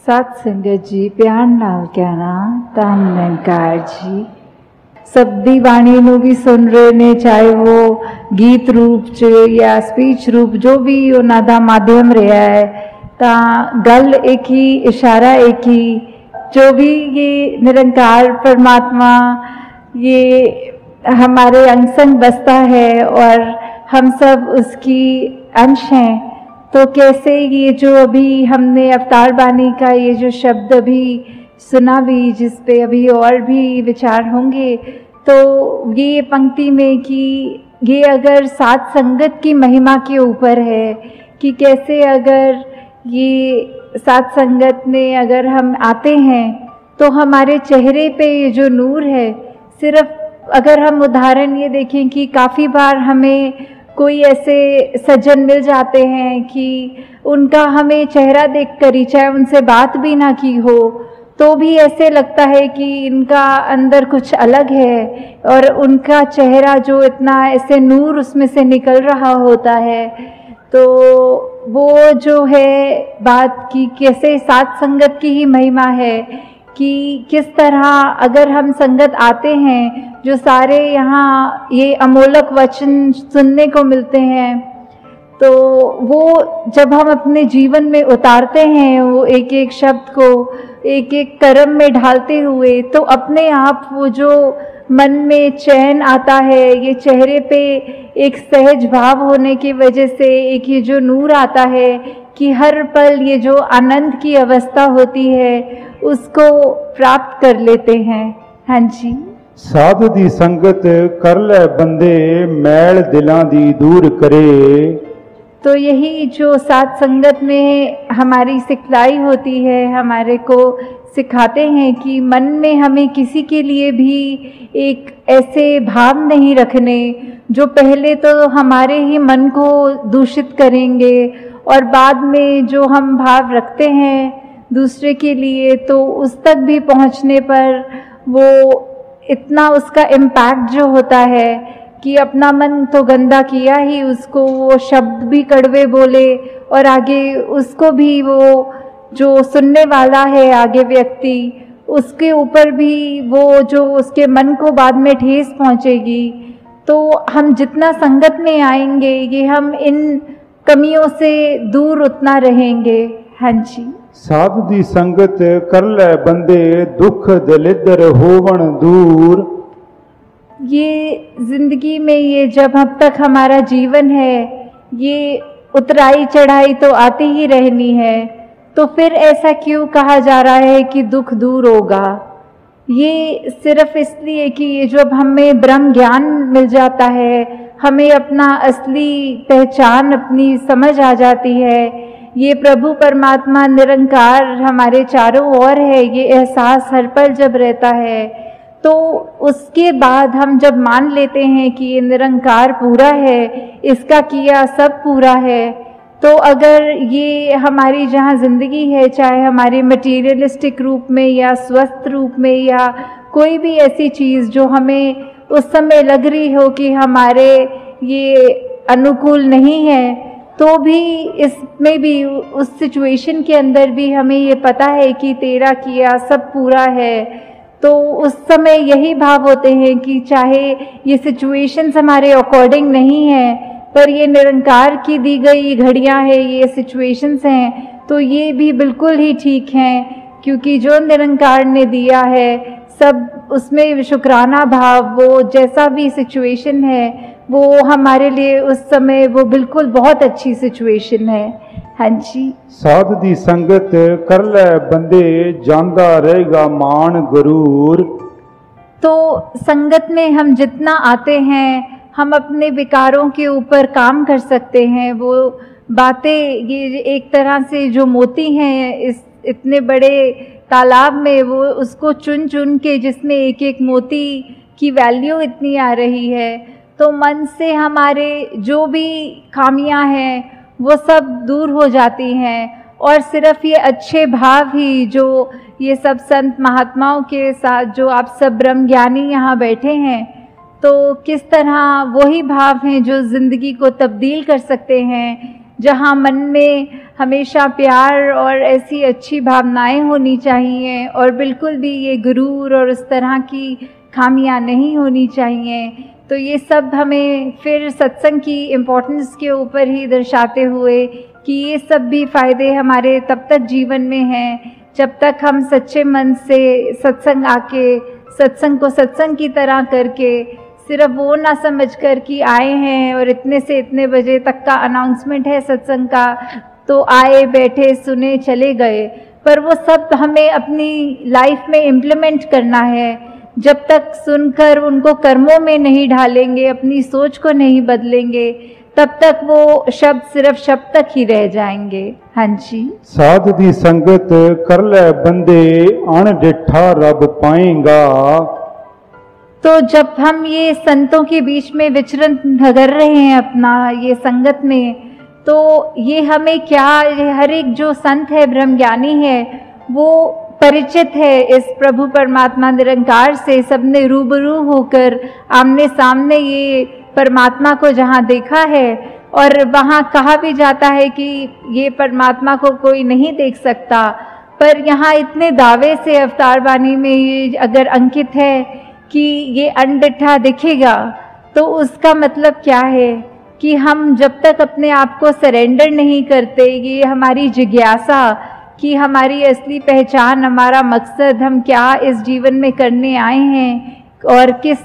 सत संगत जी प्यार नाल कहना धन निरंकार जी शब्दी बाणी नूं भी सुन रहे ने, चाहे वो गीत रूप च या स्पीच रूप जो भी उन्हां दा माध्यम रहा है, तां गल एक ही, इशारा एक ही, जो भी ये निरंकार परमात्मा ये हमारे अंग संग बसता है और हम सब उसकी अंश हैं। तो कैसे ये जो अभी हमने अवतार बानी का ये जो शब्द अभी सुना भी, जिस पे अभी और भी विचार होंगे, तो ये पंक्ति में कि ये अगर सात संगत की महिमा के ऊपर है कि कैसे अगर ये सात संगत में अगर हम आते हैं तो हमारे चेहरे पे ये जो नूर है, सिर्फ अगर हम उदाहरण ये देखें कि काफ़ी बार हमें कोई ऐसे सज्जन मिल जाते हैं कि उनका हमें चेहरा देखकर ही, चाहे उनसे बात भी ना की हो, तो भी ऐसे लगता है कि इनका अंदर कुछ अलग है और उनका चेहरा जो इतना ऐसे नूर उसमें से निकल रहा होता है। तो वो जो है बात की कैसे सात संगत की ही महिमा है कि किस तरह अगर हम संगत आते हैं, जो सारे यहाँ ये अमोलक वचन सुनने को मिलते हैं, तो वो जब हम अपने जीवन में उतारते हैं, वो एक एक शब्द को एक एक कर्म में ढालते हुए, तो अपने आप वो जो मन में चैन आता है, ये चेहरे पे एक सहज भाव होने की वजह से एक ये जो नूर आता है कि हर पल ये जो आनंद की अवस्था होती है उसको प्राप्त कर लेते हैं। हाँ जी। साधु दी संगत कर ले बंदे मैल दिलां दी दूर करे। तो यही जो सात संगत में हमारी सिखलाई होती है, हमारे को सिखाते हैं कि मन में हमें किसी के लिए भी एक ऐसे भाव नहीं रखने जो पहले तो हमारे ही मन को दूषित करेंगे और बाद में जो हम भाव रखते हैं दूसरे के लिए, तो उस तक भी पहुंचने पर वो इतना उसका इम्पैक्ट जो होता है कि अपना मन तो गंदा किया ही, उसको वो शब्द भी कड़वे बोले और आगे उसको भी वो जो सुनने वाला है आगे व्यक्ति, उसके ऊपर भी वो जो उसके मन को बाद में ठेस पहुंचेगी। तो हम जितना संगत में आएंगे ये हम इन कमियों से दूर उतना रहेंगे। हाँ जी। साधु दी संगत कर ले बंदे दुख दलिदर होवन दूर। ये जिंदगी में ये जब अब तक हमारा जीवन है, ये उतराई चढ़ाई तो आती ही रहनी है, तो फिर ऐसा क्यों कहा जा रहा है कि दुख दूर होगा? ये सिर्फ इसलिए कि ये जब हमें ब्रह्म ज्ञान मिल जाता है, हमें अपना असली पहचान अपनी समझ आ जाती है, ये प्रभु परमात्मा निरंकार हमारे चारों ओर है, ये एहसास हर पल जब रहता है, तो उसके बाद हम जब मान लेते हैं कि ये निरंकार पूरा है, इसका किया सब पूरा है, तो अगर ये हमारी जहाँ ज़िंदगी है, चाहे हमारे मटेरियलिस्टिक रूप में या स्वस्थ रूप में या कोई भी ऐसी चीज़ जो हमें उस समय लग रही हो कि हमारे ये अनुकूल नहीं है, तो भी इसमें भी उस सिचुएशन के अंदर भी हमें ये पता है कि तेरा किया सब पूरा है, तो उस समय यही भाव होते हैं कि चाहे ये सिचुएशंस हमारे अकॉर्डिंग नहीं है, पर ये निरंकार की दी गई घड़ियां हैं, ये सिचुएशंस हैं, तो ये भी बिल्कुल ही ठीक हैं, क्योंकि जो निरंकार ने दिया है सब उसमें शुक्राना भाव, वो जैसा भी सिचुएशन है वो हमारे लिए उस समय वो बिल्कुल बहुत अच्छी सिचुएशन है। हाँ जी। साधु दी संगत कर ले बंदे जांदा रहेगा मान गरूर। तो संगत में हम जितना आते हैं, हम अपने विकारों के ऊपर काम कर सकते हैं। वो बातें ये एक तरह से जो मोती हैं इस इतने बड़े तालाब में, वो उसको चुन चुन के जिसमें एक एक मोती की वैल्यू इतनी आ रही है, तो मन से हमारे जो भी खामियां हैं वो सब दूर हो जाती हैं और सिर्फ ये अच्छे भाव ही जो ये सब संत महात्माओं के साथ जो आप सब ब्रह्म ज्ञानी यहाँ बैठे हैं, तो किस तरह वही भाव हैं जो ज़िंदगी को तब्दील कर सकते हैं। जहाँ मन में हमेशा प्यार और ऐसी अच्छी भावनाएं होनी चाहिए और बिल्कुल भी ये गुरूर और उस तरह की खामियां नहीं होनी चाहिए। तो ये सब हमें फिर सत्संग की इम्पोर्टेंस के ऊपर ही दर्शाते हुए कि ये सब भी फ़ायदे हमारे तब तक जीवन में हैं जब तक हम सच्चे मन से सत्संग आके सत्संग को सत्संग की तरह करके सिर्फ वो ना समझ कर कि आए हैं और इतने से इतने बजे तक का अनाउंसमेंट है सत्संग का, तो आए बैठे सुने चले गए, पर वो सब हमें अपनी लाइफ में इम्प्लीमेंट करना है। जब तक सुनकर उनको कर्मों में नहीं ढालेंगे, अपनी सोच को नहीं बदलेंगे, तब तक वो शब्द सिर्फ शब्द तक ही रह जाएंगे। हाँ जी। साध दी संगत कर ले बंदे अण डिठा रब पाएगा। तो जब हम ये संतों के बीच में विचरण कर रहे हैं अपना ये संगत में, तो ये हमें क्या, हर एक जो संत है ब्रह्मज्ञानी है वो परिचित है इस प्रभु परमात्मा निरंकार से। सबने रूबरू होकर आमने सामने ये परमात्मा को जहाँ देखा है, और वहाँ कहा भी जाता है कि ये परमात्मा को कोई नहीं देख सकता, पर यहाँ इतने दावे से अवतार वाणी में ये अगर अंकित है कि ये अनडिठा दिखेगा, तो उसका मतलब क्या है कि हम जब तक अपने आप को सरेंडर नहीं करते, ये हमारी जिज्ञासा कि हमारी असली पहचान, हमारा मकसद, हम क्या इस जीवन में करने आए हैं और किस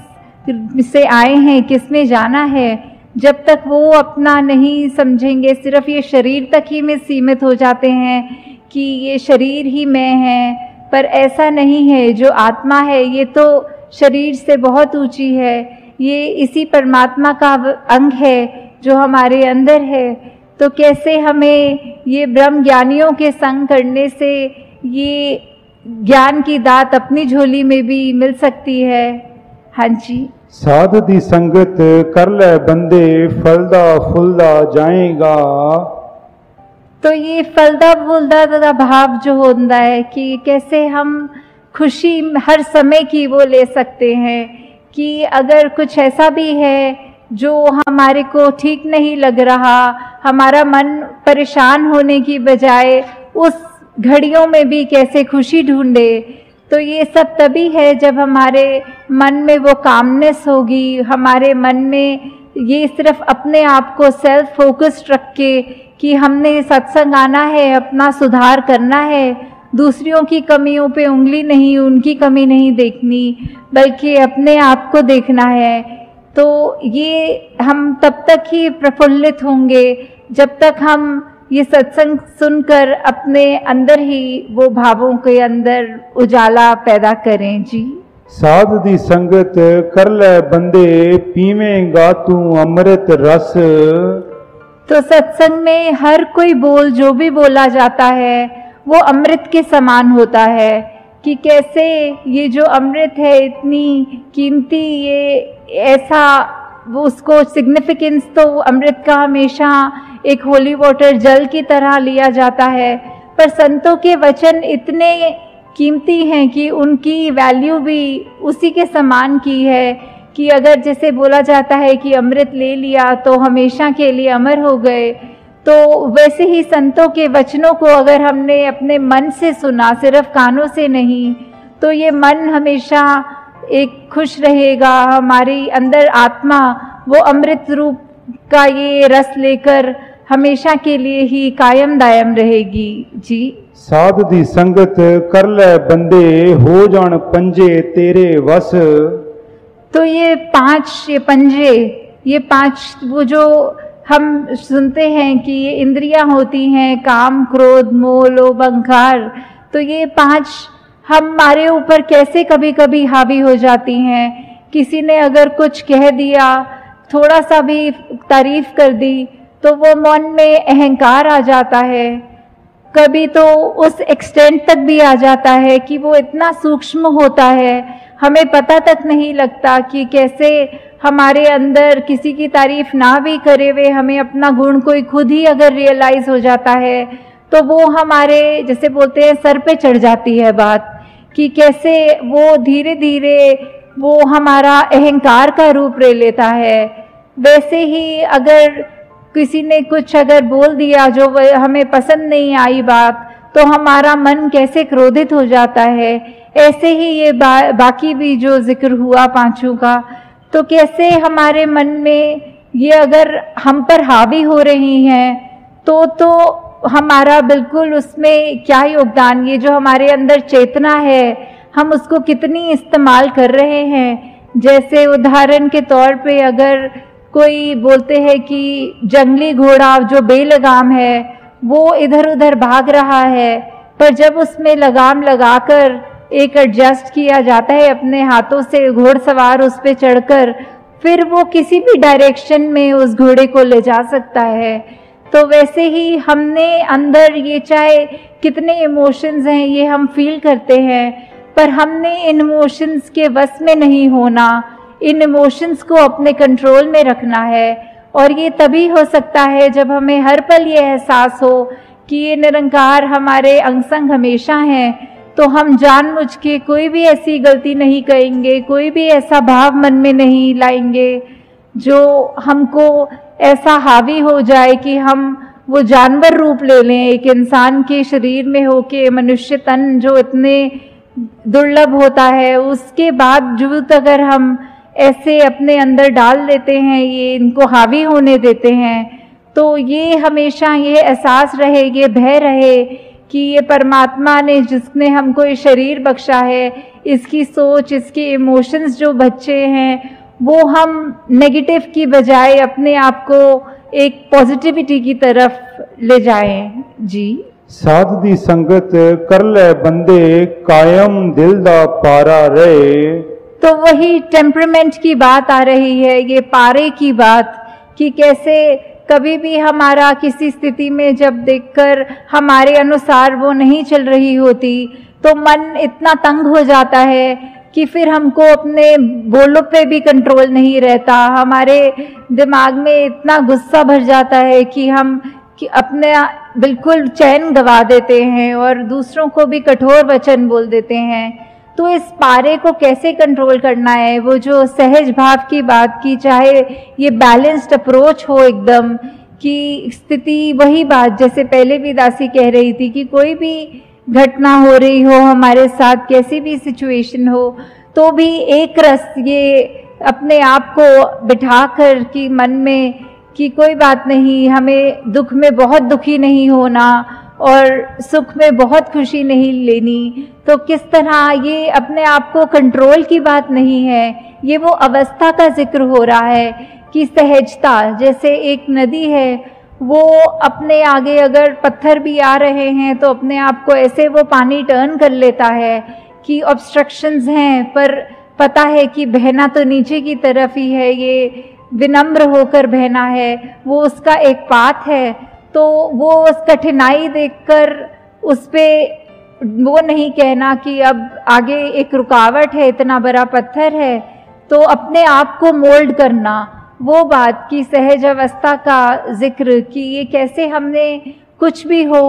से आए हैं, किस में जाना है, जब तक वो अपना नहीं समझेंगे, सिर्फ ये शरीर तक ही में सीमित हो जाते हैं कि ये शरीर ही मैं है, पर ऐसा नहीं है। जो आत्मा है ये तो शरीर से बहुत ऊंची है, ये इसी परमात्मा का अंग है जो हमारे अंदर है। तो कैसे हमें ये ब्रह्म ज्ञानियों के संग करने से ये ज्ञान की दात अपनी झोली में भी मिल सकती है। हाँ जी। साध दी संगत कर ले बंदे फलदा फुलदा जाएगा। तो ये फलदा फुलदा का भाव जो होता है कि कैसे हम खुशी हर समय की वो ले सकते हैं कि अगर कुछ ऐसा भी है जो हमारे को ठीक नहीं लग रहा, हमारा मन परेशान होने की बजाय उस घड़ियों में भी कैसे खुशी ढूंढे। तो ये सब तभी है जब हमारे मन में वो कामनेस होगी, हमारे मन में ये सिर्फ अपने आप को सेल्फ फोकस्ड रख के कि हमने सत्संग आना है, अपना सुधार करना है, दूसरियों की कमियों पे उंगली नहीं, उनकी कमी नहीं देखनी, बल्कि अपने आप को देखना है। तो ये हम तब तक ही प्रफुल्लित होंगे जब तक हम ये सत्संग सुनकर अपने अंदर ही वो भावों के अंदर उजाला पैदा करें। जी। साध दी संगत कर ले बंदे पीवेंगा तू अमृत रस। तो सत्संग में हर कोई बोल जो भी बोला जाता है वो अमृत के समान होता है कि कैसे ये जो अमृत है इतनी कीमती, ये ऐसा वो उसको सिग्निफिकेंस तो अमृत का हमेशा एक होली वाटर जल की तरह लिया जाता है, पर संतों के वचन इतने कीमती हैं कि उनकी वैल्यू भी उसी के समान की है कि अगर जैसे बोला जाता है कि अमृत ले लिया तो हमेशा के लिए अमर हो गए, तो वैसे ही संतों के वचनों को अगर हमने अपने मन से सुना, सिर्फ कानों से नहीं, तो ये मन हमेशा एक खुश रहेगा, हमारी अंदर आत्मा वो अमृत रूप का ये रस लेकर हमेशा के लिए ही कायम दायम रहेगी। जी। साध दी संगत कर ले बंदे हो जान पंजे तेरे वस। तो ये पंजे, ये पांच वो जो हम सुनते हैं कि ये इंद्रियां होती हैं, काम क्रोध मोह लोभ अहंकार, तो ये पांच हमारे ऊपर कैसे कभी कभी हावी हो जाती हैं। किसी ने अगर कुछ कह दिया, थोड़ा सा भी तारीफ कर दी, तो वो मन में अहंकार आ जाता है, कभी तो उस एक्सटेंट तक भी आ जाता है कि वो इतना सूक्ष्म होता है, हमें पता तक नहीं लगता कि कैसे हमारे अंदर किसी की तारीफ ना भी करे हुए हमें अपना गुण कोई खुद ही अगर रियलाइज हो जाता है, तो वो हमारे जैसे बोलते हैं सर पे चढ़ जाती है बात कि कैसे वो धीरे धीरे वो हमारा अहंकार का रूप ले लेता है। वैसे ही अगर किसी ने कुछ अगर बोल दिया जो हमें पसंद नहीं आई बात, तो हमारा मन कैसे क्रोधित हो जाता है। ऐसे ही ये बाकी भी जो जिक्र हुआ पांचों का, तो कैसे हमारे मन में ये अगर हम पर हावी हो रही हैं तो हमारा बिल्कुल उसमें क्या योगदान, ये जो हमारे अंदर चेतना है हम उसको कितनी इस्तेमाल कर रहे हैं। जैसे उदाहरण के तौर पे अगर कोई बोलते हैं कि जंगली घोड़ा जो बेलगाम है वो इधर उधर भाग रहा है, पर जब उसमें लगाम लगाकर एक एडजस्ट किया जाता है अपने हाथों से, घोड़सवार उस पे चढ़कर फिर वो किसी भी डायरेक्शन में उस घोड़े को ले जा सकता है। तो वैसे ही हमने अंदर ये चाहे कितने इमोशंस हैं ये हम फील करते हैं, पर हमने इन इमोशंस के वश में नहीं होना, इन इमोशंस को अपने कंट्रोल में रखना है। और ये तभी हो सकता है जब हमें हर पल ये एहसास हो कि ये निरंकार हमारे अंग संग हमेशा हैं, तो हम जानबूझ के कोई भी ऐसी गलती नहीं करेंगे, कोई भी ऐसा भाव मन में नहीं लाएंगे जो हमको ऐसा हावी हो जाए कि हम वो जानवर रूप ले लें, एक इंसान के शरीर में होके मनुष्य तन जो इतने दुर्लभ होता है उसके बावजूद अगर हम ऐसे अपने अंदर डाल लेते हैं, ये इनको हावी होने देते हैं, तो ये हमेशा ये एहसास रहे, ये भय रहे कि ये परमात्मा ने जिसने हमको ये शरीर बख्शा है, इसकी सोच, इसके इमोशंस जो बच्चे हैं वो हम नेगेटिव की बजाय अपने आप को एक पॉजिटिविटी की तरफ ले जाएं। जी। साध दी संगत कर ले बंदे कायम दिल दा पारा रहे। तो वही टेम्परामेंट की बात आ रही है, ये पारे की बात, कि कैसे कभी भी हमारा किसी स्थिति में जब देखकर हमारे अनुसार वो नहीं चल रही होती तो मन इतना तंग हो जाता है कि फिर हमको अपने बोलों पे भी कंट्रोल नहीं रहता, हमारे दिमाग में इतना गुस्सा भर जाता है कि हम अपने बिल्कुल चैन गवा देते हैं और दूसरों को भी कठोर वचन बोल देते हैं। तो इस पारे को कैसे कंट्रोल करना है, वो जो सहज भाव की बात की, चाहे ये बैलेंस्ड अप्रोच हो एकदम, कि स्थिति वही बात जैसे पहले भी दासी कह रही थी कि कोई भी घटना हो रही हो हमारे साथ, कैसी भी सिचुएशन हो, तो भी एक रस ये अपने आप को बिठाकर कि मन में कि कोई बात नहीं, हमें दुख में बहुत दुखी नहीं होना और सुख में बहुत खुशी नहीं लेनी। तो किस तरह ये अपने आप को कंट्रोल की बात नहीं है, ये वो अवस्था का जिक्र हो रहा है कि सहजता, जैसे एक नदी है वो अपने आगे अगर पत्थर भी आ रहे हैं तो अपने आप को ऐसे वो पानी टर्न कर लेता है कि ऑब्स्ट्रक्शंस हैं, पर पता है कि बहना तो नीचे की तरफ ही है, ये विनम्र होकर बहना है, वो उसका एक पाथ है। तो वो उस कठिनाई देखकर उस पे वो नहीं कहना कि अब आगे एक रुकावट है, इतना बड़ा पत्थर है, तो अपने आप को मोल्ड करना, वो बात की सहज अवस्था का जिक्र कि ये कैसे हमने कुछ भी हो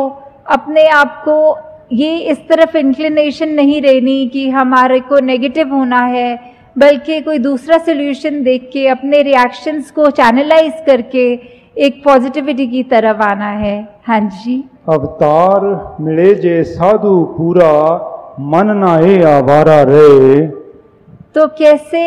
अपने आप को ये इस तरफ इंक्लिनेशन नहीं रहनी कि हमारे को नेगेटिव होना है, बल्कि कोई दूसरा सोल्यूशन देख के अपने रिएक्शंस को चैनलाइज करके एक पॉजिटिविटी की तरफ आना है। हाँ जी। अवतार मिले जे साधु पूरा मन नाहे आवारा रहे। तो कैसे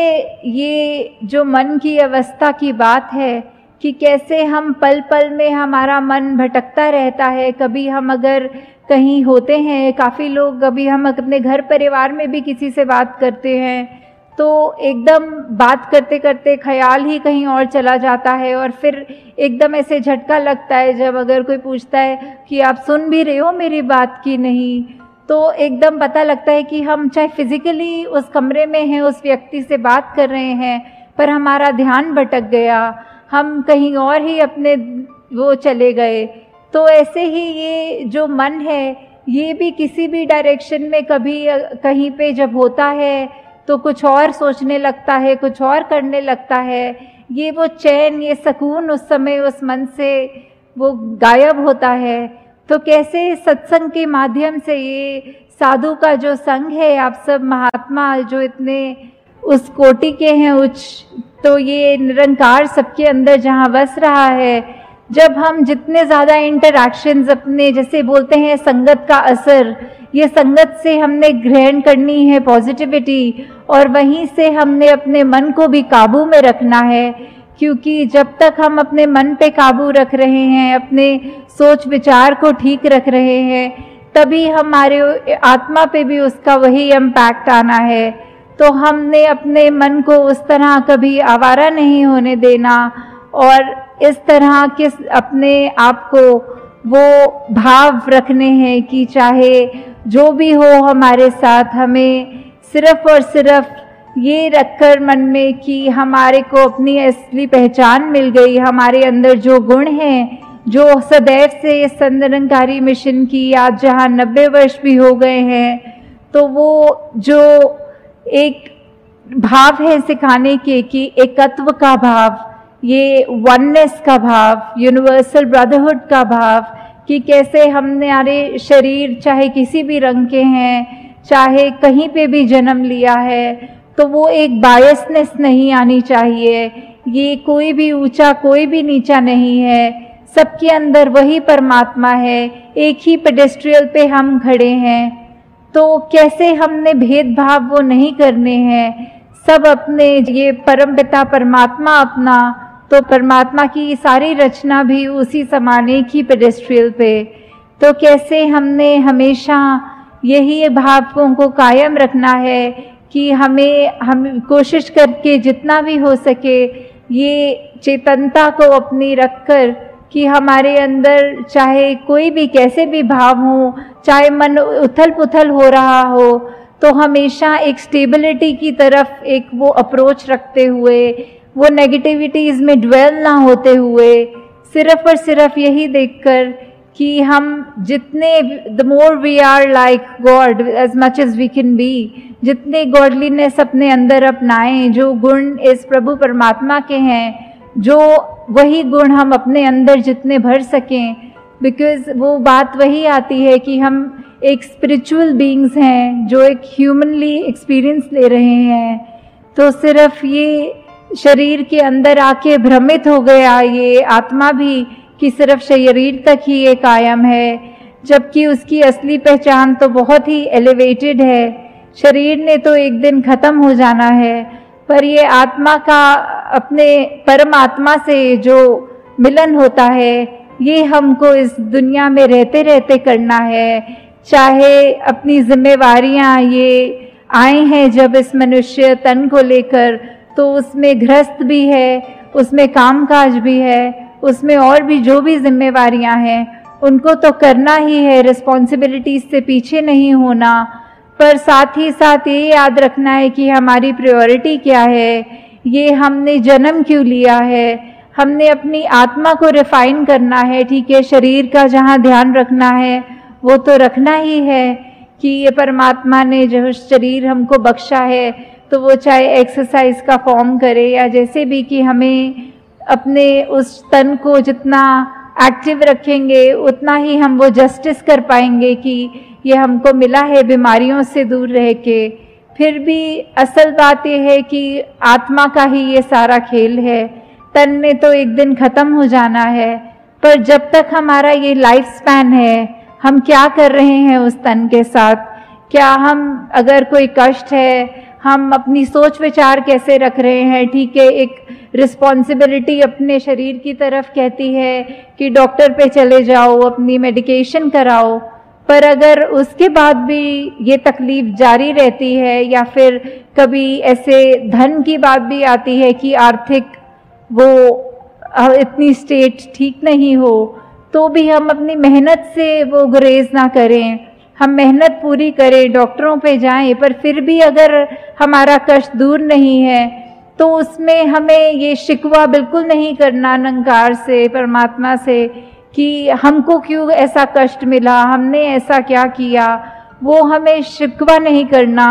ये जो मन की अवस्था की बात है कि कैसे हम पल पल में हमारा मन भटकता रहता है। कभी हम अगर कहीं होते हैं, काफ़ी लोग, अभी हम अपने घर परिवार में भी किसी से बात करते हैं तो एकदम बात करते करते ख्याल ही कहीं और चला जाता है और फिर एकदम ऐसे झटका लगता है जब अगर कोई पूछता है कि आप सुन भी रहे हो मेरी बात की नहीं, तो एकदम पता लगता है कि हम चाहे फिजिकली उस कमरे में हैं, उस व्यक्ति से बात कर रहे हैं, पर हमारा ध्यान भटक गया, हम कहीं और ही अपने वो चले गए। तो ऐसे ही ये जो मन है ये भी किसी भी डायरेक्शन में कभी कहीं पे जब होता है तो कुछ और सोचने लगता है, कुछ और करने लगता है। ये वो चैन, ये सुकून उस समय उस मन से वो गायब होता है। तो कैसे सत्संग के माध्यम से ये साधु का जो संग है, आप सब महात्मा जो इतने उस कोटि के हैं उच्च, तो ये निरंकार सबके अंदर जहाँ बस रहा है, जब हम जितने ज़्यादा इंटरैक्शंस अपने, जैसे बोलते हैं संगत का असर, ये संगत से हमने ग्रहण करनी है पॉजिटिविटी, और वहीं से हमने अपने मन को भी काबू में रखना है, क्योंकि जब तक हम अपने मन पे काबू रख रहे हैं, अपने सोच विचार को ठीक रख रहे हैं, तभी हमारे आत्मा पे भी उसका वही इम्पैक्ट आना है। तो हमने अपने मन को उस तरह कभी आवारा नहीं होने देना, और इस तरह के अपने आप को वो भाव रखने हैं कि चाहे जो भी हो हमारे साथ, हमें सिर्फ और सिर्फ ये रखकर मन में कि हमारे को अपनी असली पहचान मिल गई, हमारे अंदर जो गुण हैं, जो सदैव से इस संदर्भकारी मिशन की आज जहाँ 90 वर्ष भी हो गए हैं, तो वो जो एक भाव है सिखाने के कि एकत्व का भाव, ये वननेस का भाव, यूनिवर्सल ब्रदरहुड का भाव, कि कैसे हमारे शरीर चाहे किसी भी रंग के हैं, चाहे कहीं पे भी जन्म लिया है, तो वो एक बायसनेस नहीं आनी चाहिए। ये कोई भी ऊंचा कोई भी नीचा नहीं है, सबके अंदर वही परमात्मा है, एक ही पेडेस्ट्रियल पे हम खड़े हैं। तो कैसे हमने भेदभाव वो नहीं करने हैं, सब अपने ये परमपिता परमात्मा अपना, तो परमात्मा की सारी रचना भी उसी समान एक ही पेडेस्ट्रियल पे। तो कैसे हमने हमेशा यही भावों को कायम रखना है कि हम कोशिश करके जितना भी हो सके ये चेतनता को अपनी रखकर कि हमारे अंदर चाहे कोई भी कैसे भी भाव हो, चाहे मन उथल पुथल हो रहा हो, तो हमेशा एक स्टेबिलिटी की तरफ एक वो अप्रोच रखते हुए, वो नेगेटिविटीज़ में ड्वेल ना होते हुए, सिर्फ और सिर्फ यही देखकर कि हम जितने the more we are like God as much as we can be, जितने गॉडलीनेस अपने अंदर अपनाएं, जो गुण इस प्रभु परमात्मा के हैं, जो वही गुण हम अपने अंदर जितने भर सकें, बिकॉज वो बात वही आती है कि हम एक स्पिरिचुअल बीइंग्स हैं जो एक ह्यूमनली एक्सपीरियंस ले रहे हैं। तो सिर्फ ये शरीर के अंदर आके भ्रमित हो गया ये आत्मा भी कि सिर्फ शरीर तक ही ये कायम है, जबकि उसकी असली पहचान तो बहुत ही एलिवेटेड है। शरीर ने तो एक दिन खत्म हो जाना है, पर ये आत्मा का अपने परमात्मा से जो मिलन होता है, ये हमको इस दुनिया में रहते रहते करना है। चाहे अपनी जिम्मेवारियां ये आए हैं जब इस मनुष्य तन को लेकर, तो उसमें गृहस्थ भी है, उसमें कामकाज भी है, उसमें और भी जो भी जिम्मेवारियां हैं उनको तो करना ही है, रिस्पॉन्सिबिलिटीज से पीछे नहीं होना। पर साथ ही साथ ये याद रखना है कि हमारी प्रायोरिटी क्या है, ये हमने जन्म क्यों लिया है, हमने अपनी आत्मा को रिफाइन करना है। ठीक है, शरीर का जहाँ ध्यान रखना है वो तो रखना ही है कि ये परमात्मा ने जो शरीर हमको बख्शा है, तो वो चाहे एक्सरसाइज का फॉर्म करे या जैसे भी, कि हमें अपने उस तन को जितना एक्टिव रखेंगे उतना ही हम वो जस्टिस कर पाएंगे कि ये हमको मिला है बीमारियों से दूर रह के। फिर भी असल बात ये है कि आत्मा का ही ये सारा खेल है, तन ने तो एक दिन ख़त्म हो जाना है। पर जब तक हमारा ये लाइफ स्पैन है, हम क्या कर रहे हैं उस तन के साथ, क्या हम अगर कोई कष्ट है हम अपनी सोच विचार कैसे रख रहे हैं। ठीक है, एक रिस्पॉन्सिबिलिटी अपने शरीर की तरफ कहती है कि डॉक्टर पे चले जाओ, अपनी मेडिकेशन कराओ, पर अगर उसके बाद भी ये तकलीफ जारी रहती है या फिर कभी ऐसे धन की बात भी आती है कि आर्थिक वो इतनी स्टेट ठीक नहीं हो, तो भी हम अपनी मेहनत से वो गुरेज ना करें, हम मेहनत पूरी करें, डॉक्टरों पे जाएं, पर फिर भी अगर हमारा कष्ट दूर नहीं है तो उसमें हमें ये शिकवा बिल्कुल नहीं करना निरंकार से, परमात्मा से, कि हमको क्यों ऐसा कष्ट मिला, हमने ऐसा क्या किया। वो हमें शिकवा नहीं करना,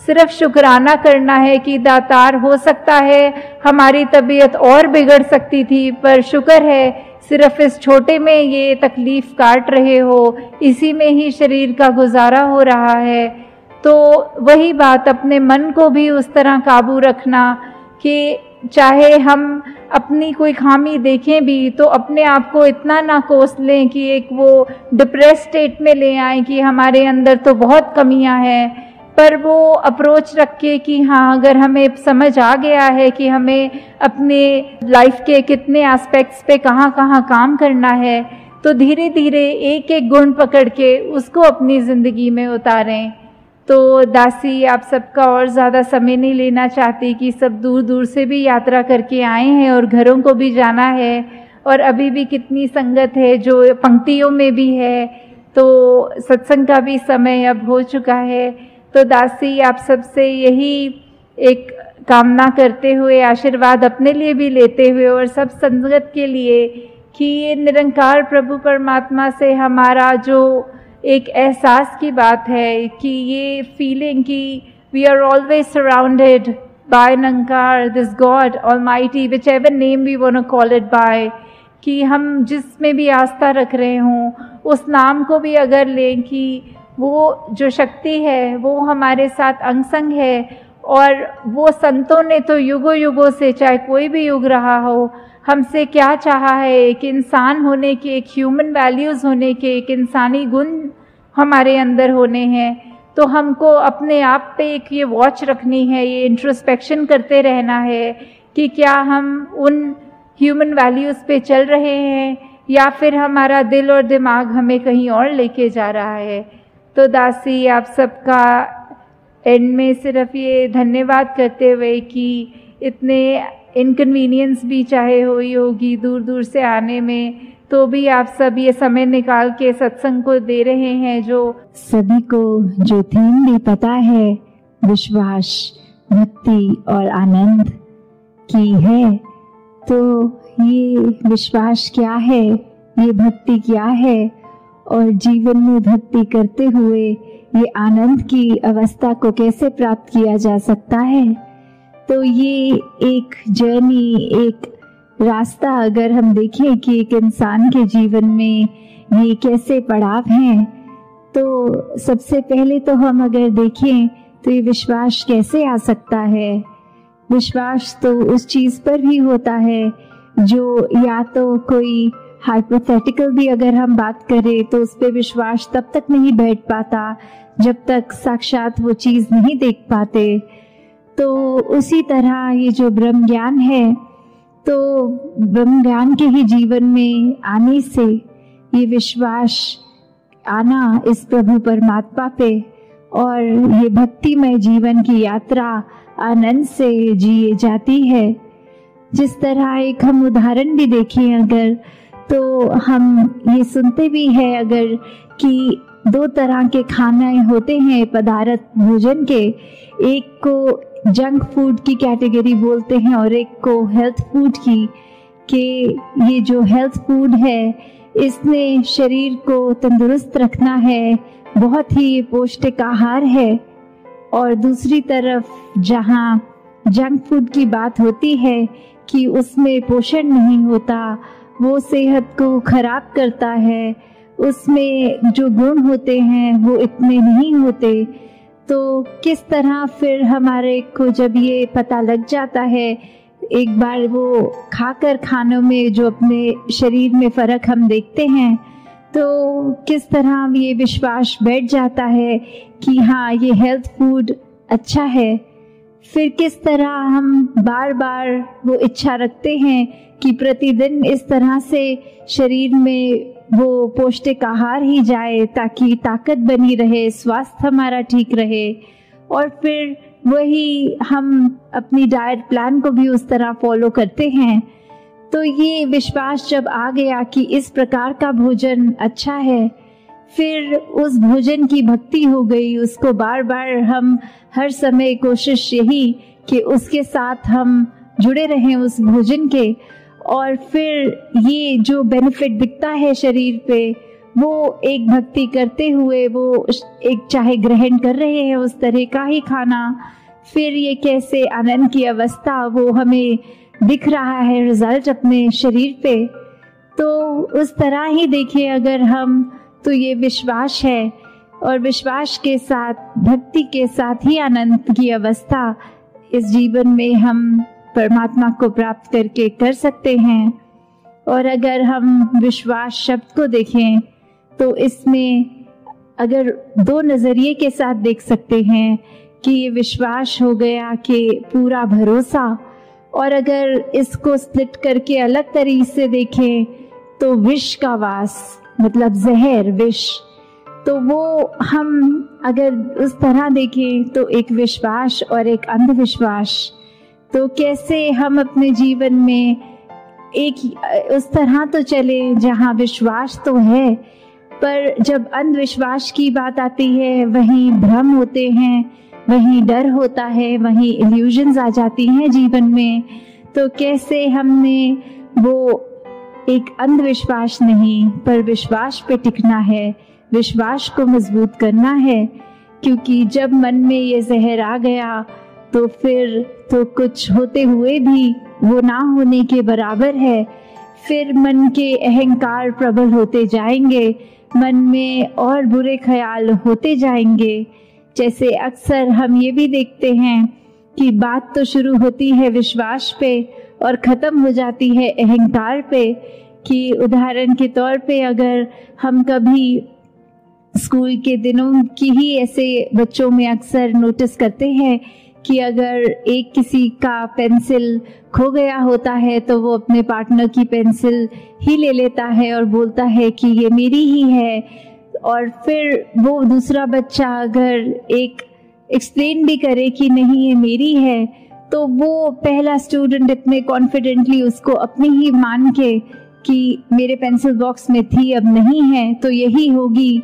सिर्फ शुक्राना करना है कि दातार, हो सकता है हमारी तबीयत और बिगड़ सकती थी, पर शुक्र है सिर्फ इस छोटे में ये तकलीफ काट रहे हो, इसी में ही शरीर का गुजारा हो रहा है। तो वही बात, अपने मन को भी उस तरह काबू रखना कि चाहे हम अपनी कोई खामी देखें भी तो अपने आप को इतना ना कोस लें कि एक वो डिप्रेस स्टेट में ले आएं कि हमारे अंदर तो बहुत कमियां हैं, पर वो अप्रोच रख के कि हाँ, अगर हमें समझ आ गया है कि हमें अपने लाइफ के कितने एस्पेक्ट्स पे कहाँ कहाँ काम करना है, तो धीरे धीरे एक एक गुण पकड़ के उसको अपनी ज़िंदगी में उतारें। तो दासी, आप सबका और ज़्यादा समय नहीं लेना चाहती कि सब दूर दूर से भी यात्रा करके आए हैं और घरों को भी जाना है, और अभी भी कितनी संगत है जो पंक्तियों में भी है, तो सत्संग का भी समय अब हो चुका है। तो दासी, आप सबसे यही एक कामना करते हुए, आशीर्वाद अपने लिए भी लेते हुए और सब संगत के लिए, कि ये निरंकार प्रभु परमात्मा से हमारा जो एक एहसास की बात है, कि ये फीलिंग कि we are always surrounded by Nirankar, this God almighty, whichever name we want to call it by, कि हम जिसमें भी आस्था रख रहे हों उस नाम को भी अगर लें कि वो जो शक्ति है वो हमारे साथ अंग संग है, और वो संतों ने तो युगों युगों से, चाहे कोई भी युग रहा हो, हमसे क्या चाहा है, एक इंसान होने के, एक ह्यूमन वैल्यूज़ होने के, एक इंसानी गुण हमारे अंदर होने हैं। तो हमको अपने आप पे एक ये वॉच रखनी है, ये इंट्रोस्पेक्शन करते रहना है कि क्या हम उन ह्यूमन वैल्यूज़ पे चल रहे हैं या फिर हमारा दिल और दिमाग हमें कहीं और लेके जा रहा है। तो दासी, आप सबका एंड में सिर्फ ये धन्यवाद करते हुए कि इतने इनकन्वीनियंस भी चाहे हुई होगी दूर दूर से आने में, तो भी आप सब ये समय निकाल के सत्संग को दे रहे हैं। जो सभी को जो थीम भी पता है, विश्वास, भक्ति और आनंद की है, तो ये विश्वास क्या है, ये भक्ति क्या है, और जीवन में भक्ति करते हुए ये आनंद की अवस्था को कैसे प्राप्त किया जा सकता है। तो ये एक जर्नी, एक रास्ता अगर हम देखें कि एक इंसान के जीवन में ये कैसे पड़ाव हैं, तो सबसे पहले तो हम अगर देखें तो ये विश्वास कैसे आ सकता है। विश्वास तो उस चीज़ पर भी होता है जो या तो कोई हाइपोथेटिकल भी अगर हम बात करें तो उस पर विश्वास तब तक नहीं बैठ पाता जब तक साक्षात वो चीज़ नहीं देख पाते। तो उसी तरह ये जो ब्रह्म ज्ञान है, तो ब्रह्म ज्ञान के ही जीवन में आने से ये विश्वास आना इस प्रभु परमात्मा पे, और ये भक्तिमय जीवन की यात्रा आनंद से जिए जाती है। जिस तरह एक हम उदाहरण भी देखें अगर, तो हम ये सुनते भी हैं अगर कि दो तरह के खाने होते हैं पदार्थ भोजन के, एक को जंक फूड की कैटेगरी बोलते हैं और एक को हेल्थ फूड की, कि ये जो हेल्थ फूड है इसने शरीर को तंदुरुस्त रखना है, बहुत ही पौष्टिक आहार है। और दूसरी तरफ जहाँ जंक फूड की बात होती है कि उसमें पोषण नहीं होता, वो सेहत को खराब करता है, उसमें जो गुण होते हैं वो इतने नहीं होते। तो किस तरह फिर हमारे को जब ये पता लग जाता है, एक बार वो खाकर खानों में जो अपने शरीर में फ़र्क हम देखते हैं, तो किस तरह ये विश्वास बैठ जाता है कि हाँ ये हेल्थ फूड अच्छा है। फिर किस तरह हम बार बार वो इच्छा रखते हैं कि प्रतिदिन इस तरह से शरीर में वो पौष्टिक आहार ही जाए ताकि ताकत बनी रहे, स्वास्थ्य हमारा ठीक रहे। और फिर वही हम अपनी डाइट प्लान को भी उस तरह फॉलो करते हैं। तो ये विश्वास जब आ गया कि इस प्रकार का भोजन अच्छा है, फिर उस भोजन की भक्ति हो गई। उसको बार बार हम हर समय कोशिश यही कि उसके साथ हम जुड़े रहें उस भोजन के, और फिर ये जो बेनिफिट दिखता है शरीर पे, वो एक भक्ति करते हुए वो एक चाहे ग्रहण कर रहे हैं उस तरह का ही खाना, फिर ये कैसे आनंद की अवस्था वो हमें दिख रहा है रिजल्ट अपने शरीर पे। तो उस तरह ही देखिए अगर हम, तो ये विश्वास है, और विश्वास के साथ भक्ति के साथ ही आनंद की अवस्था इस जीवन में हम परमात्मा को प्राप्त करके कर सकते हैं। और अगर हम विश्वास शब्द को देखें तो इसमें अगर दो नज़रिए के साथ देख सकते हैं कि ये विश्वास हो गया कि पूरा भरोसा, और अगर इसको स्प्लिट करके अलग तरीके से देखें तो विष का वास मतलब जहर, विष। तो वो हम अगर उस तरह देखें तो एक विश्वास और एक अंधविश्वास, तो कैसे हम अपने जीवन में एक उस तरह तो चले जहाँ विश्वास तो है, पर जब अंधविश्वास की बात आती है वहीं भ्रम होते हैं, वहीं डर होता है, वहीं इल्यूजन्स आ जाती हैं जीवन में। तो कैसे हमने वो एक अंधविश्वास नहीं पर विश्वास पे टिकना है, विश्वास को मजबूत करना है, क्योंकि जब मन में ये जहर आ गया तो फिर तो कुछ होते हुए भी वो ना होने के बराबर है। फिर मन के अहंकार प्रबल होते जाएंगे, मन में और बुरे ख्याल होते जाएंगे। जैसे अक्सर हम ये भी देखते हैं कि बात तो शुरू होती है विश्वास पे और ख़त्म हो जाती है अहंकार पे। कि उदाहरण के तौर पे अगर हम कभी स्कूल के दिनों की ही ऐसे बच्चों में अक्सर नोटिस करते हैं कि अगर एक किसी का पेंसिल खो गया होता है तो वो अपने पार्टनर की पेंसिल ही ले लेता है और बोलता है कि ये मेरी ही है। और फिर वो दूसरा बच्चा अगर एक एक्सप्लेन भी करे कि नहीं ये मेरी है, तो वो पहला स्टूडेंट इतने कॉन्फिडेंटली उसको अपनी ही मान के कि मेरे पेंसिल बॉक्स में थी अब नहीं है तो यही होगी।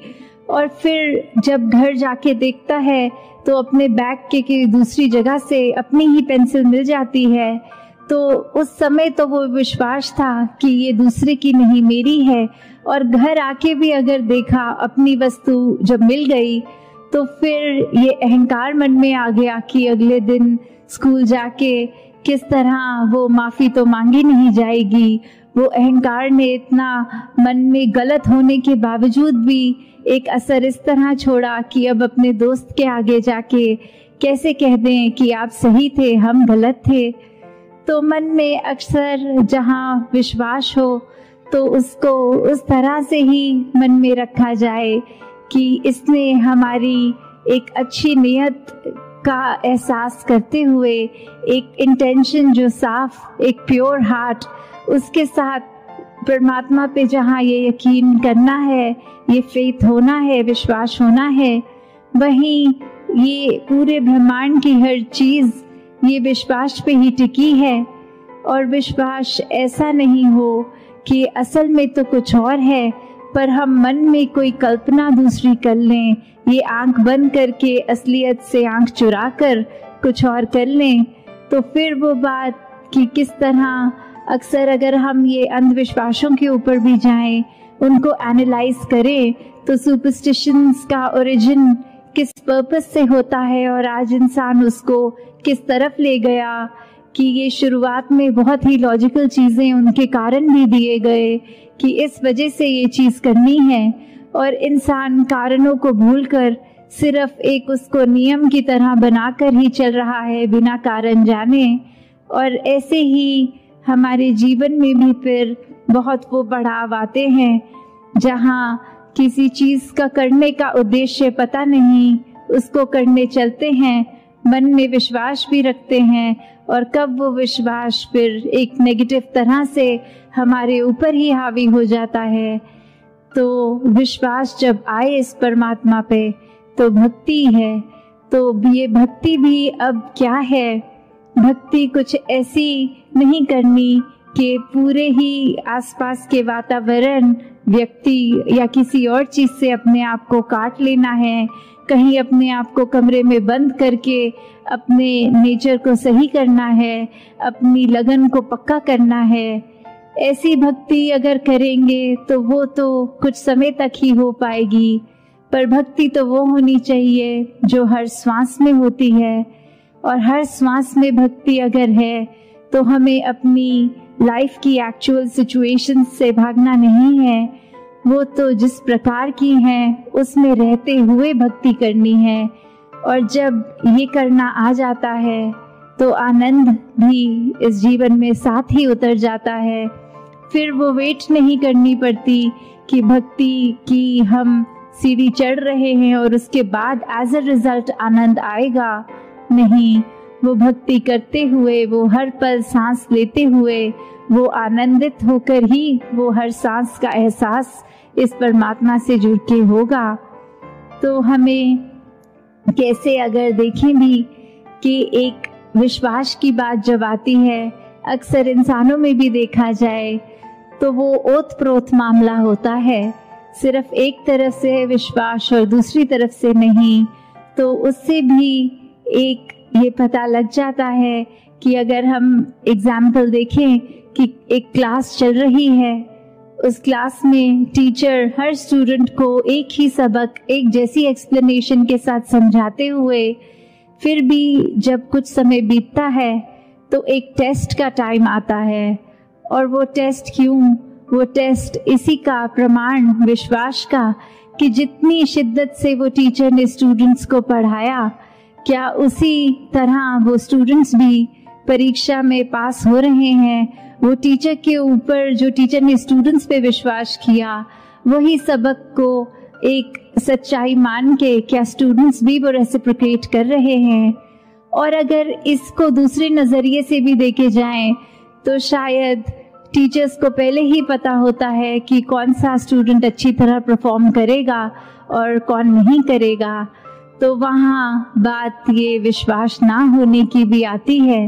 और फिर जब घर जाके देखता है तो अपने बैग के दूसरी जगह से अपनी ही पेंसिल मिल जाती है। तो उस समय तो वो विश्वास था कि ये दूसरे की नहीं मेरी है, और घर आके भी अगर देखा अपनी वस्तु जब मिल गई तो फिर ये अहंकार मन में आ गया कि अगले दिन स्कूल जाके किस तरह वो माफ़ी तो मांगी नहीं जाएगी। वो अहंकार ने इतना मन में गलत होने के बावजूद भी एक असर इस तरह छोड़ा कि अब अपने दोस्त के आगे जाके कैसे कह दें कि आप सही थे हम गलत थे। तो मन में अक्सर जहाँ विश्वास हो तो उसको उस तरह से ही मन में रखा जाए कि इसने हमारी एक अच्छी नियत का एहसास करते हुए एक इंटेंशन जो साफ, एक प्योर हार्ट, उसके साथ परमात्मा पे जहाँ ये यकीन करना है, ये फेथ होना है, विश्वास होना है, वहीं ये पूरे ब्रह्मांड की हर चीज़ ये विश्वास पे ही टिकी है। और विश्वास ऐसा नहीं हो कि असल में तो कुछ और है पर हम मन में कोई कल्पना दूसरी कर लें, ये आंख बंद करके असलियत से आंख चुरा कर कुछ और कर लें। तो फिर वो बात कि किस तरह अक्सर अगर हम ये अंधविश्वासों के ऊपर भी जाएं, उनको एनालाइज करें तो सुपरस्टिशंस का ओरिजिन किस पर्पस से होता है और आज इंसान उसको किस तरफ ले गया, कि ये शुरुआत में बहुत ही लॉजिकल चीज़ें उनके कारण भी दिए गए कि इस वजह से ये चीज़ करनी है, और इंसान कारणों को भूलकर सिर्फ एक उसको नियम की तरह बनाकर ही चल रहा है बिना कारण जाने। और ऐसे ही हमारे जीवन में भी फिर बहुत वो बढ़ाव आते हैं जहाँ किसी चीज़ का करने का उद्देश्य पता नहीं, उसको करने चलते हैं, मन में विश्वास भी रखते हैं, और कब वो विश्वास फिर एक नेगेटिव तरह से हमारे ऊपर ही हावी हो जाता है। तो विश्वास जब आए इस परमात्मा पे तो भक्ति है। तो ये भक्ति भी अब क्या है, भक्ति कुछ ऐसी नहीं करनी कि पूरे ही आसपास के वातावरण, व्यक्ति या किसी और चीज़ से अपने आप को काट लेना है, कहीं अपने आप को कमरे में बंद करके अपने नेचर को सही करना है, अपनी लगन को पक्का करना है। ऐसी भक्ति अगर करेंगे तो वो तो कुछ समय तक ही हो पाएगी, पर भक्ति तो वो होनी चाहिए जो हर श्वास में होती है। और हर श्वास में भक्ति अगर है तो हमें अपनी लाइफ की एक्चुअल सिचुएशन से भागना नहीं है, वो तो जिस प्रकार की हैं उसमें रहते हुए भक्ति करनी है। और जब ये करना आ जाता है तो आनंद भी इस जीवन में साथ ही उतर जाता है। फिर वो वेट नहीं करनी पड़ती कि भक्ति की हम सीढ़ी चढ़ रहे हैं और उसके बाद एज अ रिजल्ट आनंद आएगा। नहीं, वो भक्ति करते हुए, वो हर पल सांस लेते हुए, वो आनंदित होकर ही वो हर सांस का एहसास इस परमात्मा से जुड़ के होगा। तो हमें कैसे अगर देखें भी कि एक विश्वास की बात जब आती है, अक्सर इंसानों में भी देखा जाए तो वो ओत-प्रोत मामला होता है, सिर्फ एक तरफ से है विश्वास और दूसरी तरफ से नहीं। तो उससे भी एक ये पता लग जाता है कि अगर हम एग्जाम्पल देखें कि एक क्लास चल रही है, उस क्लास में टीचर हर स्टूडेंट को एक ही सबक एक जैसी एक्सप्लेनेशन के साथ समझाते हुए, फिर भी जब कुछ समय बीतता है तो एक टेस्ट का टाइम आता है। और वो टेस्ट क्यों? वो टेस्ट इसी का प्रमाण, विश्वास का, कि जितनी शिद्दत से वो टीचर ने स्टूडेंट्स को पढ़ाया, क्या उसी तरह वो स्टूडेंट्स भी परीक्षा में पास हो रहे हैं? वो टीचर के ऊपर, जो टीचर ने स्टूडेंट्स पे विश्वास किया, वही सबक को एक सच्चाई मान के क्या स्टूडेंट्स भी वो रेसिप्रोकेट कर रहे हैं? और अगर इसको दूसरे नज़रिए से भी देखे जाएं तो शायद टीचर्स को पहले ही पता होता है कि कौन सा स्टूडेंट अच्छी तरह परफॉर्म करेगा और कौन नहीं करेगा। तो वहाँ बात ये विश्वास ना होने की भी आती है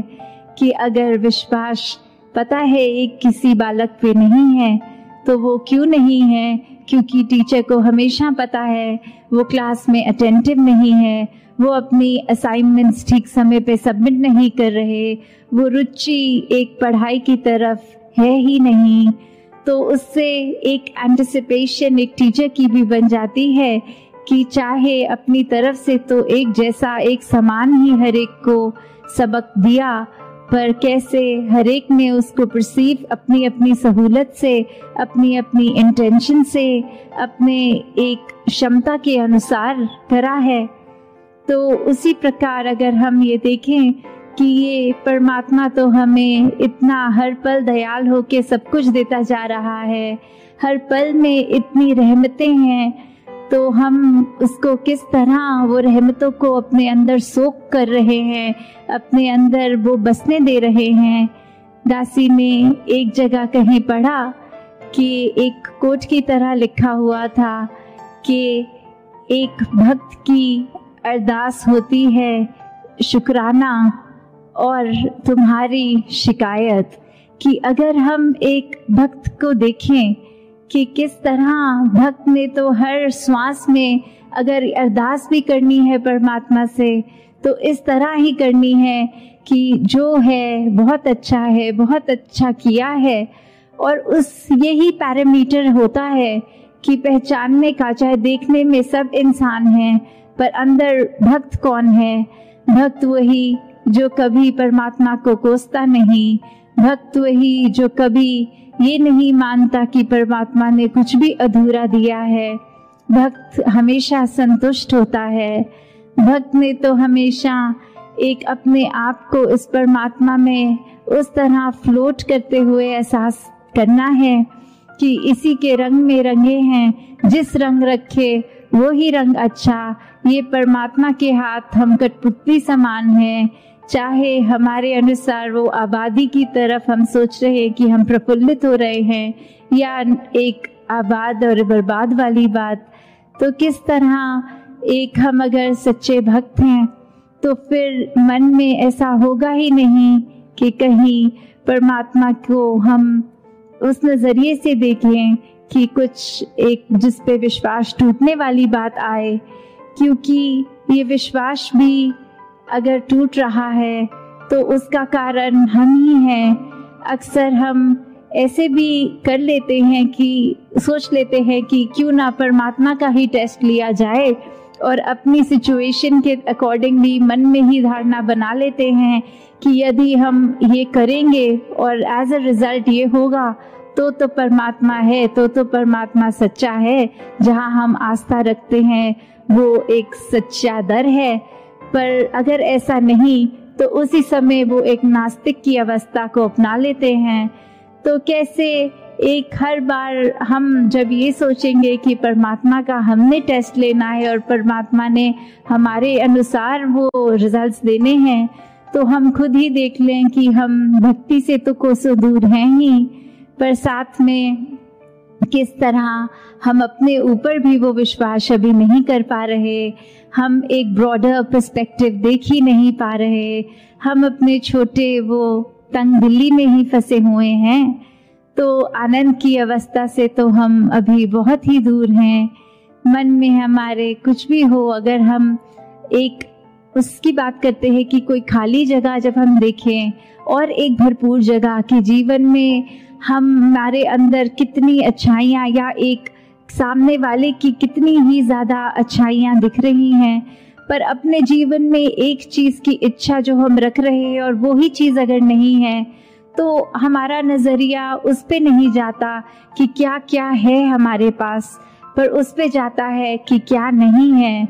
कि अगर विश्वास पता है एक किसी बालक पे नहीं है तो वो क्यों नहीं है? क्योंकि टीचर को हमेशा पता है वो क्लास में अटेंटिव नहीं है, वो अपनी असाइनमेंट्स ठीक समय पे सबमिट नहीं कर रहे, वो रुचि एक पढ़ाई की तरफ है ही नहीं। तो उससे एक एंटिसिपेशन एक टीचर की भी बन जाती है कि चाहे अपनी तरफ से तो एक जैसा, एक समान ही हर एक को सबक दिया, पर कैसे हर एक ने उसको परसीव अपनी अपनी सहूलत से, अपनी अपनी इंटेंशन से, अपने एक क्षमता के अनुसार करा है। तो उसी प्रकार अगर हम ये देखें कि ये परमात्मा तो हमें इतना हर पल दयाल होके सब कुछ देता जा रहा है, हर पल में इतनी रहमतें हैं, तो हम उसको किस तरह वो रहमतों को अपने अंदर सोख कर रहे हैं, अपने अंदर वो बसने दे रहे हैं। दासी ने एक जगह कहीं पढ़ा कि एक कोट की तरह लिखा हुआ था कि एक भक्त की अरदास होती है शुक्राना और तुम्हारी शिकायत। कि अगर हम एक भक्त को देखें कि किस तरह भक्त ने तो हर श्वास में अगर अरदास भी करनी है परमात्मा से तो इस तरह ही करनी है कि जो है बहुत अच्छा है, बहुत अच्छा किया है। और उस यही पैरामीटर होता है कि पहचानने का, चाहे देखने में सब इंसान हैं पर अंदर भक्त कौन है? भक्त वही जो कभी परमात्मा को कोसता नहीं, भक्त वही जो कभी ये नहीं मानता कि परमात्मा ने कुछ भी अधूरा दिया है। भक्त हमेशा संतुष्ट होता है। भक्त ने तो हमेशा एक अपने आप को इस परमात्मा में उस तरह फ्लोट करते हुए एहसास करना है कि इसी के रंग में रंगे हैं, जिस रंग रखे वो ही रंग अच्छा। ये परमात्मा के हाथ हम कठपुतली समान हैं, चाहे हमारे अनुसार वो आबादी की तरफ हम सोच रहे हैं कि हम प्रफुल्लित हो रहे हैं या एक आबाद और बर्बाद वाली बात। तो किस तरह एक हम अगर सच्चे भक्त हैं तो फिर मन में ऐसा होगा ही नहीं कि कहीं परमात्मा को हम उस नज़रिए से देखें कि कुछ एक जिस पे विश्वास टूटने वाली बात आए, क्योंकि ये विश्वास भी अगर टूट रहा है तो उसका कारण हम ही हैं। अक्सर हम ऐसे भी कर लेते हैं कि सोच लेते हैं कि क्यों ना परमात्मा का ही टेस्ट लिया जाए और अपनी सिचुएशन के अकॉर्डिंगली मन में ही धारणा बना लेते हैं कि यदि हम ये करेंगे और एज अ रिजल्ट ये होगा तो परमात्मा है, तो परमात्मा सच्चा है। जहाँ हम आस्था रखते हैं वो एक सच्चा दर है। पर अगर ऐसा नहीं तो उसी समय वो एक नास्तिक की अवस्था को अपना लेते हैं। तो कैसे एक हर बार हम जब ये सोचेंगे कि परमात्मा का हमने टेस्ट लेना है और परमात्मा ने हमारे अनुसार वो रिजल्ट्स देने हैं, तो हम खुद ही देख लें कि हम भक्ति से तो कोसों दूर हैं ही, पर साथ में किस तरह हम अपने ऊपर भी वो विश्वास अभी नहीं कर पा रहे, हम एक ब्रॉडर पर्सपेक्टिव देख ही नहीं पा रहे, हम अपने छोटे वो तंग दिल्ली में ही फंसे हुए हैं। तो आनंद की अवस्था से तो हम अभी बहुत ही दूर हैं। मन में हमारे कुछ भी हो, अगर हम एक उसकी बात करते हैं कि कोई खाली जगह जब हम देखें और एक भरपूर जगह कि जीवन में हमारे अंदर कितनी अच्छाइयाँ या एक सामने वाले की कितनी ही ज़्यादा अच्छाइयाँ दिख रही हैं, पर अपने जीवन में एक चीज़ की इच्छा जो हम रख रहे हैं और वो ही चीज़ अगर नहीं है तो हमारा नज़रिया उस पे नहीं जाता कि क्या क्या है हमारे पास, पर उस पे जाता है कि क्या नहीं है।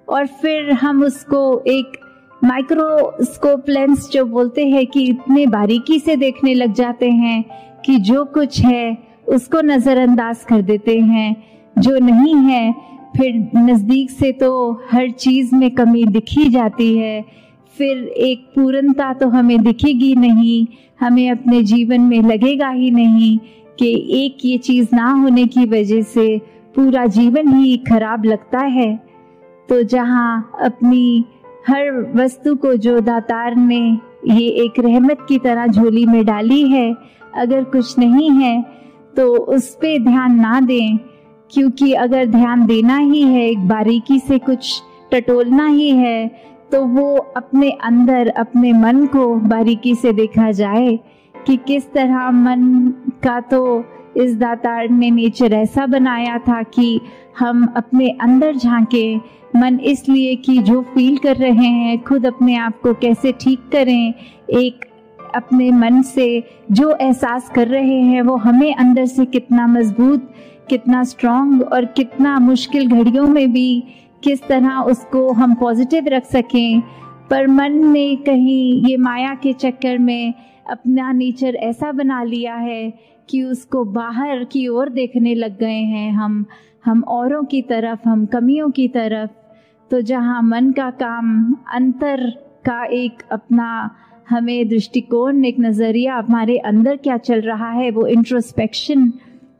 और फिर हम उसको एक माइक्रोस्कोप लेंस जो बोलते हैं कि इतने बारीकी से देखने लग जाते हैं कि जो कुछ है उसको नज़रअंदाज कर देते हैं, जो नहीं है फिर नज़दीक से तो हर चीज़ में कमी दिखी जाती है, फिर एक पूर्णता तो हमें दिखेगी नहीं, हमें अपने जीवन में लगेगा ही नहीं कि एक ये चीज़ ना होने की वजह से पूरा जीवन ही खराब लगता है। तो जहाँ अपनी हर वस्तु को जो दातार ने ये एक रहमत की तरह झोली में डाली है, अगर कुछ नहीं है तो उस पे ध्यान ना दें, क्योंकि अगर ध्यान देना ही है, एक बारीकी से कुछ टटोलना ही है, तो वो अपने अंदर अपने मन को बारीकी से देखा जाए कि किस तरह मन का तो इस दातार ने नेचर ऐसा बनाया था कि हम अपने अंदर झांकें। मन इसलिए कि जो फील कर रहे हैं खुद अपने आप को कैसे ठीक करें, एक अपने मन से जो एहसास कर रहे हैं वो हमें अंदर से कितना मजबूत, कितना स्ट्रॉन्ग और कितना मुश्किल घड़ियों में भी किस तरह उसको हम पॉजिटिव रख सकें। पर मन ने कहीं ये माया के चक्कर में अपना नेचर ऐसा बना लिया है कि उसको बाहर की ओर देखने लग गए हैं हम औरों की तरफ, हम कमियों की तरफ। तो जहाँ मन का काम अंतर का एक अपना हमें दृष्टिकोण, एक नज़रिया, हमारे अंदर क्या चल रहा है वो इंट्रोस्पेक्शन,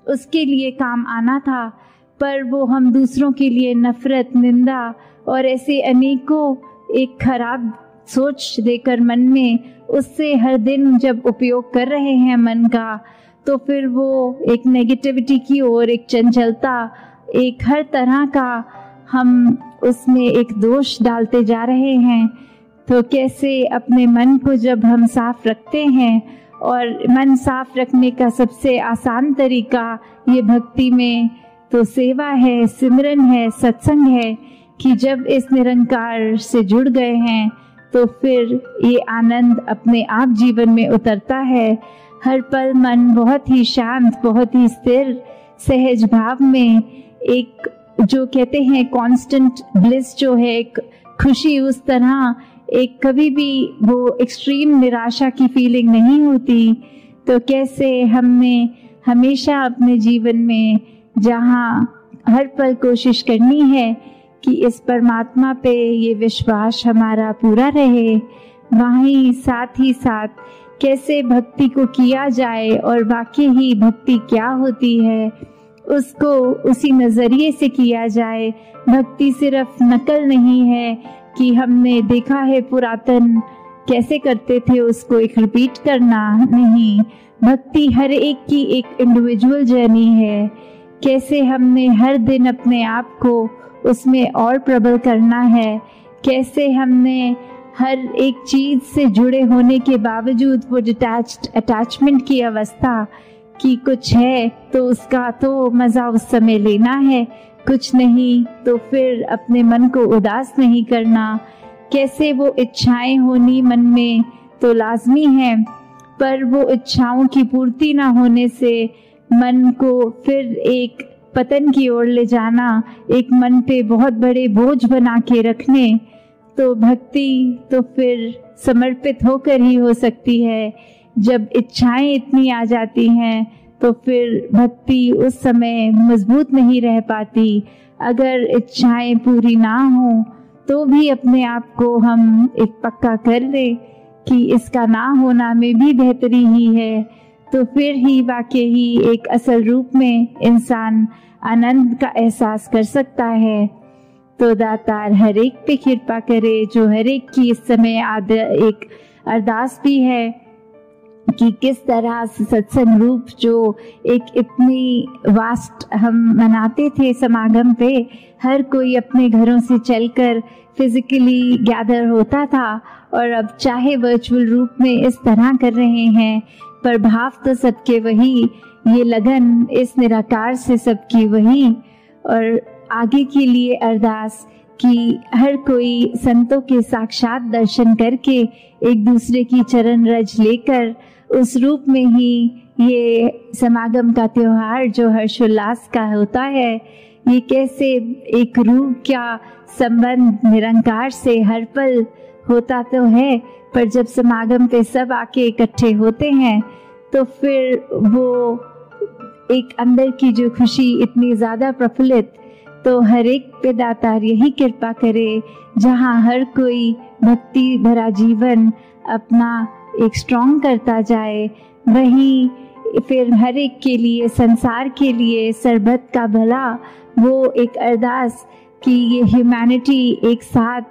उसके लिए काम आना था, पर वो हम दूसरों के लिए नफरत, निंदा और ऐसे अनेकों एक खराब सोच देकर मन में उससे हर दिन जब उपयोग कर रहे हैं मन का, तो फिर वो एक नेगेटिविटी की ओर, एक चंचलता, एक हर तरह का हम उसमें एक दोष डालते जा रहे हैं। तो कैसे अपने मन को जब हम साफ रखते हैं, और मन साफ रखने का सबसे आसान तरीका ये भक्ति में तो सेवा है, सिमरन है, सत्संग है, कि जब इस निरंकार से जुड़ गए हैं तो फिर ये आनंद अपने आप जीवन में उतरता है। हर पल मन बहुत ही शांत, बहुत ही स्थिर, सहज भाव में एक जो कहते हैं कांस्टेंट ब्लिस जो है, एक खुशी, उस तरह एक कभी भी वो एक्सट्रीम निराशा की फीलिंग नहीं होती। तो कैसे हमने हमेशा अपने जीवन में जहाँ हर पल कोशिश करनी है कि इस परमात्मा पे ये विश्वास हमारा पूरा रहे, वहीं साथ ही साथ कैसे भक्ति को किया जाए और वाकई ही भक्ति क्या होती है उसको उसी नज़रिए से किया जाए। भक्ति सिर्फ नकल नहीं है कि हमने देखा है पुरातन कैसे करते थे उसको एक रिपीट करना, नहीं। भक्ति हर एक की एक इंडिविजुअल जर्नी है, कैसे हमने हर दिन अपने आप को उसमें और प्रबल करना है, कैसे हमने हर एक चीज़ से जुड़े होने के बावजूद वो डिटैच्ड अटैचमेंट की अवस्था कि कुछ है तो उसका तो मज़ा उस समय लेना है, कुछ नहीं तो फिर अपने मन को उदास नहीं करना। कैसे वो इच्छाएं होनी मन में तो लाजमी है, पर वो इच्छाओं की पूर्ति ना होने से मन को फिर एक पतन की ओर ले जाना, एक मन पे बहुत बड़े बोझ बना के रखने। तो भक्ति तो फिर समर्पित होकर ही हो सकती है। जब इच्छाएं इतनी आ जाती हैं तो फिर भक्ति उस समय मजबूत नहीं रह पाती। अगर इच्छाएं पूरी ना हो तो भी अपने आप को हम एक पक्का कर ले कि इसका ना होना में भी बेहतरी ही है, तो फिर ही वाकई ही एक असल रूप में इंसान आनंद का एहसास कर सकता है। तो दातार हर एक पे कृपा करे, जो हर एक की इस समय एक अरदास भी है कि किस तरह से सत्संग रूप जो एक इतनी वास्ट हम मनाते थे समागम पे, हर कोई अपने घरों से चलकर फिजिकली गैदर होता था, और अब चाहे वर्चुअल रूप में इस तरह कर रहे हैं, पर भाव तो सबके वही, ये लगन इस निराकार से सबकी वही। और आगे के लिए अरदास कि हर कोई संतों के साक्षात दर्शन करके एक दूसरे की चरण रज लेकर उस रूप में ही ये समागम का त्योहार जो हर्षोल्लास का होता है, ये कैसे एक रूप क्या संबंध निरंकार से हर पल होता तो है, पर जब समागम पे सब आके इकट्ठे होते हैं तो फिर वो एक अंदर की जो खुशी इतनी ज़्यादा प्रफुल्लित। तो हर एक पे दातार यही कृपा करे जहाँ हर कोई भक्ति भरा जीवन अपना एक स्ट्रॉन्ग करता जाए, वही फिर हर एक के लिए, संसार के लिए, सरबत का भला, वो एक अरदास कि ये ह्यूमैनिटी एक साथ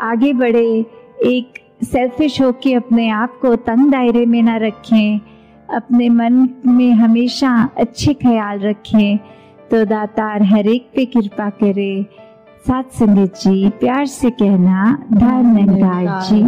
आगे बढ़े, एक सेल्फिश होके अपने आप को तंग दायरे में ना रखें, अपने मन में हमेशा अच्छे ख्याल रखें। तो दातार हर एक पे कृपा करे। साथ संगत जी प्यार से कहना, धन निरंकार जी।